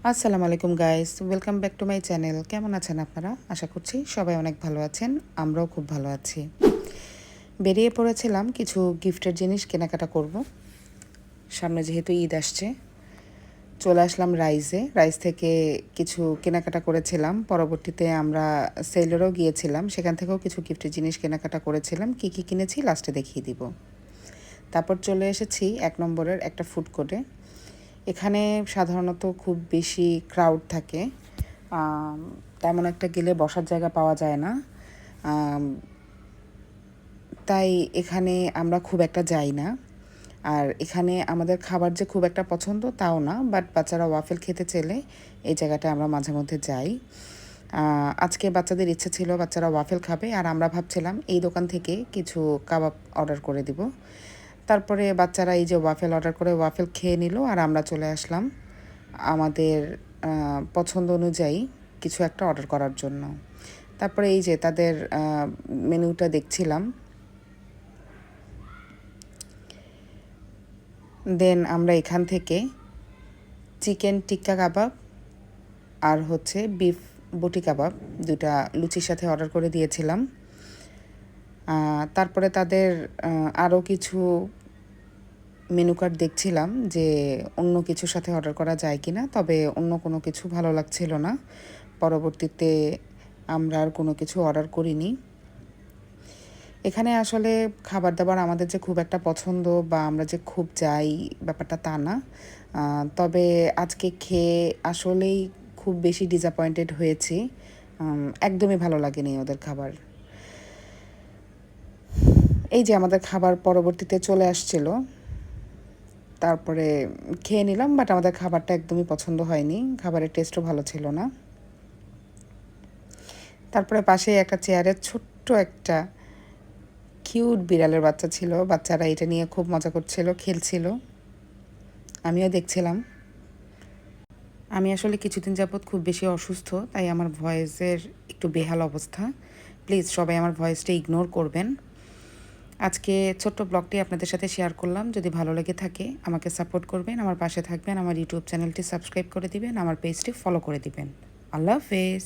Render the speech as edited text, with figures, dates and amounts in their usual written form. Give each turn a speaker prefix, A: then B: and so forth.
A: আসসালামু আলাইকুম guys, welcome back to my channel. কেমন আছেন আপনারা? আশা করছি সবাই অনেক ভালো আছেন। আমরাও খুব ভালো আছি। বেরিয়ে পড়েছিলাম কিছু গিফটের জিনিস কেনাকাটা করব। সামনে যেহেতু ঈদ আসছে, চলে আসলাম রাইস থেকে কিছু কেনাকাটা করেছিলাম। পরবর্তীতে আমরা সেলেরও গিয়েছিলাম, সেখান থেকেও কিছু গিফটের জিনিস কেনাকাটা করেছিলাম। কি কি কিনেছি লাস্টে দেখিয়ে দিব। তারপর চলে এসেছি ১ নম্বরের একটা ফুড কোর্টে। এখানে সাধারণত খুব বেশি ক্রাউড থাকে, তেমন একটা গেলে বসার জায়গা পাওয়া যায় না। তাই এখানে আমরা খুব একটা যাই না। আর এখানে আমাদের খাবার যে খুব একটা পছন্দ তাও না, বাট বাচ্চারা ওয়াফেল খেতে চাইলে এই জায়গাটায় আমরা মাঝে মধ্যে যাই। আজকে বাচ্চাদের ইচ্ছে ছিল বাচ্চারা ওয়াফেল খাবে, আর আমরা ভাবছিলাম এই দোকান থেকে কিছু কাবাব অর্ডার করে দিব। তারপরে বাচ্চারা এই যে ওয়াফেল অর্ডার করে ওয়াফেল খেয়ে নিল, আর আমরা চলে আসলাম আমাদের পছন্দ অনুযায়ী কিছু একটা অর্ডার করার জন্য। তারপরে এই যে তাদের মেনুটা দেখছিলাম। দেন আমরা এখান থেকে চিকেন টিক্কা কাবাব আর হচ্ছে বিফ বটি কাবাব দুটা লুচির সাথে অর্ডার করে দিয়েছিলাম। তারপরে তাদের আরও কিছু মেনু কার্ড দেখছিলাম যে অন্য কিছুর সাথে অর্ডার করা যায় কি না, তবে অন্য কোনো কিছু ভালো লাগছিল না। পরবর্তীতে আমরা আর কোনো কিছু অর্ডার করিনি। এখানে আসলে খাবার দাবার আমাদের যে খুব একটা পছন্দ বা আমরা যে খুব যাই ব্যাপারটা তা না। তবে আজকে খেয়ে আসলেই খুব বেশি ডিসঅ্যাপয়েন্টেড হয়েছি। একদমই ভালো লাগেনি ওদের খাবার। এই যে আমাদের খাবার পরবর্তীতে চলে আসছিল, তারপরে খেয়ে নিলাম, বাট আমাদের খাবারটা একদমই পছন্দ হয়নি। খাবারের টেস্টও ভালো ছিল না। তারপরে পাশে একটা চেয়ারে ছোট্ট একটা কিউট বিড়ালের বাচ্চা ছিল। বাচ্চারা এটা নিয়ে খুব মজা করছিল, খেলছিল, আমিও দেখছিলাম। আমি আসলে কিছুদিন যাবৎ খুব বেশি অসুস্থ, তাই আমার ভয়েসের একটু বেহাল অবস্থা। প্লিজ সবাই আমার ভয়েসটা ইগনোর করবেন। আজকে ছোট্ট ব্লগটি আপনাদের সাথে শেয়ার করলাম। যদি ভালো লেগে থাকে আমাকে সাপোর্ট করবেন, আমার পাশে থাকবেন, আমার ইউটিউব চ্যানেলটি সাবস্ক্রাইব করে দিবেন, আমার পেজটি ফলো করে দিবেন। আল্লাহ হাফেজ।